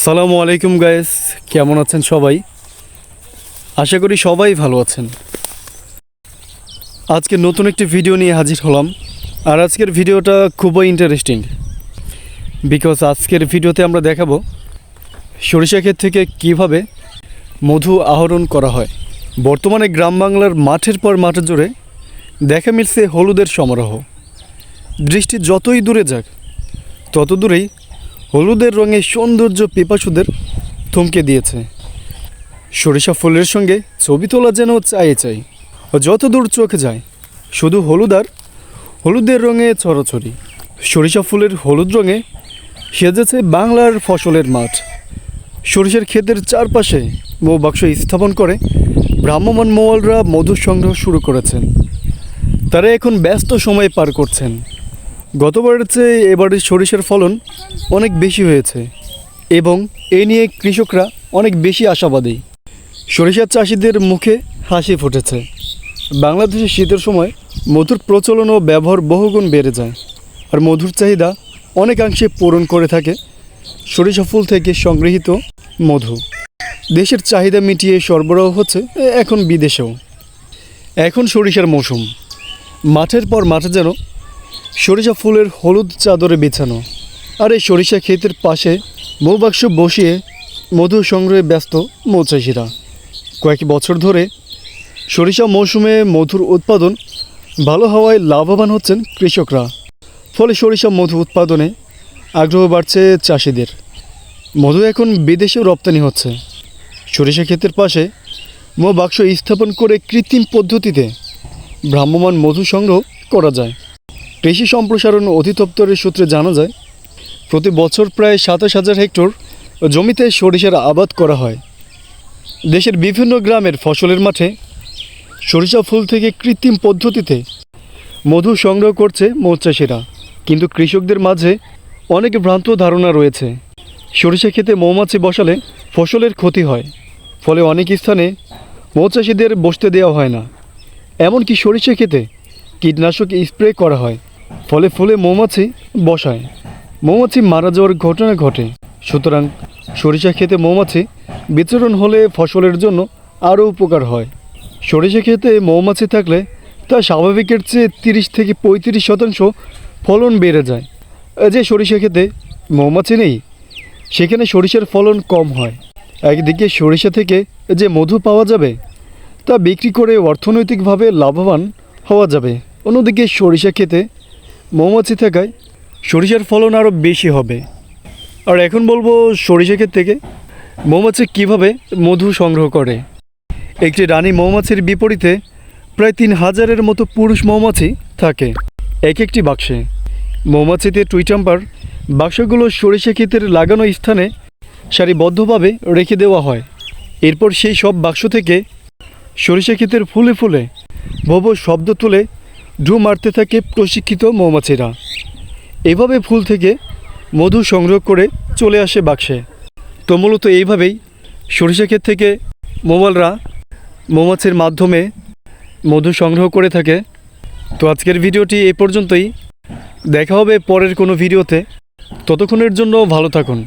আসসালামু আলাইকুম গাইস, কেমন আছেন সবাই? আশা করি সবাই ভালো আছেন। আজকে নতুন একটি ভিডিও নিয়ে হাজির হলাম। আর আজকের ভিডিওটা খুবই ইন্টারেস্টিং, বিকজ আজকের ভিডিওতে আমরা দেখাবো সরিষা ক্ষেত থেকে কিভাবে মধু আহরণ করা হয়। বর্তমানে গ্রাম বাংলার মাঠের পর মাঠ জুড়ে দেখা মিলছে হলুদের সমারোহ। দৃষ্টি যতই দূরে যাক তত দূরেই হলুদের রঙে সৌন্দর্য পিপাসুদের থমকে দিয়েছে। সরিষা ফুলের সঙ্গে ছবি তোলা যেন চাই। যত দূর চোখে যায় শুধু হলুদ আর হলুদের রঙে ছড়াছড়ি। সরিষা ফুলের হলুদ রঙে সেজেছে বাংলার ফসলের মাঠ। সরিষার ক্ষেতের চারপাশে মৌ বাক্স স্থাপন করে ভ্রাম্যমাণ মৌয়ালরা মধু সংগ্রহ শুরু করেছেন। তারা এখন ব্যস্ত সময় পার করছেন। গতবারের চেয়ে এবারের সরিষার ফলন অনেক বেশি হয়েছে এবং এ নিয়ে কৃষকরা অনেক বেশি আশাবাদী। সরিষার চাষিদের মুখে হাসি ফুটেছে। বাংলাদেশে শীতের সময় মধুর প্রচলন ও ব্যবহার বহুগুণ বেড়ে যায়, আর মধুর চাহিদা অনেকাংশে পূরণ করে থাকে সরিষা ফুল থেকে সংগৃহীত মধু। দেশের চাহিদা মিটিয়ে সরবরাহ হচ্ছে এখন বিদেশেও। এখন সরিষার মৌসুম, মাঠের পর মাঠে যেন সরিষা ফুলের হলুদ চাদরে বিছানো। আর এই সরিষা ক্ষেতের পাশে মৌবাক্স বসিয়ে মধু সংগ্রহে ব্যস্ত মৌচাষিরা। কয়েক বছর ধরে সরিষা মৌসুমে মধুর উৎপাদন ভালো হওয়ায় লাভবান হচ্ছেন কৃষকরা। ফলে সরিষা মধু উৎপাদনে আগ্রহ বাড়ছে চাষিদের। মধু এখন বিদেশেও রপ্তানি হচ্ছে। সরিষা ক্ষেতের পাশে মৌবাক্স স্থাপন করে কৃত্রিম পদ্ধতিতে ভ্রাম্যমাণ মধু সংগ্রহ করা যায়। কৃষি সম্প্রসারণ অধিদপ্তরের সূত্রে জানা যায়, প্রতি বছর প্রায় ২৭,০০০ হেক্টর জমিতে সরিষার আবাদ করা হয়। দেশের বিভিন্ন গ্রামের ফসলের মাঠে সরিষা ফুল থেকে কৃত্রিম পদ্ধতিতে মধু সংগ্রহ করছে মৌচাষিরা। কিন্তু কৃষকদের মাঝে অনেক ভ্রান্ত ধারণা রয়েছে। সরিষা ক্ষেতে মৌমাছি বসালে ফসলের ক্ষতি হয়, ফলে অনেক স্থানে মৌচাষিদের বসতে দেওয়া হয় না। এমনকি সরিষা ক্ষেতে কীটনাশক স্প্রে করা হয়, ফলে ফুলে মৌমাছি বসায় মৌমাছি মারা যাওয়ার ঘটনা ঘটে। সুতরাং সরিষা ক্ষেতে মৌমাছি বিচরণ হলে ফসলের জন্য আরও উপকার হয়। সরিষা ক্ষেতে মৌমাছি থাকলে তা স্বাভাবিকের চেয়ে ৩০ থেকে ৩৫% ফলন বেড়ে যায়। যে সরিষা ক্ষেতে মৌমাছি নেই সেখানে সরিষার ফলন কম হয়। একদিকে সরিষা থেকে যে মধু পাওয়া যাবে তা বিক্রি করে অর্থনৈতিকভাবে লাভবান হওয়া যাবে। অন্যদিকে সরিষা ক্ষেতে মৌমাছি থাকায় সরিষার ফলন আরও বেশি হবে। আর এখন বলবো সরিষা ক্ষেত থেকে মৌমাছি কীভাবে মধু সংগ্রহ করে। একটি রানী মৌমাছির বিপরীতে প্রায় ৩,০০০-এর মতো পুরুষ মৌমাছি থাকে এক একটি বাক্সে। মৌমাছিতে টুইটাম্পার বাক্সগুলো সরিষা ক্ষেতের লাগানো স্থানে সারিবদ্ধভাবে রেখে দেওয়া হয়। এরপর সেই সব বাক্স থেকে সরিষা ক্ষেতের ফুলে ফুলে ভব শব্দ তুলে ঢু মারতে থাকে প্রশিক্ষিত মৌমাছিরা। এভাবে ফুল থেকে মধু সংগ্রহ করে চলে আসে বাক্সে। তো মূলত এইভাবেই সরিষা ক্ষেত থেকে মৌয়ালরা মৌমাছির মাধ্যমে মধু সংগ্রহ করে থাকে। তো আজকের ভিডিওটি এই পর্যন্তই। দেখা হবে পরের কোনো ভিডিওতে। ততক্ষণের জন্য ভালো থাকুন।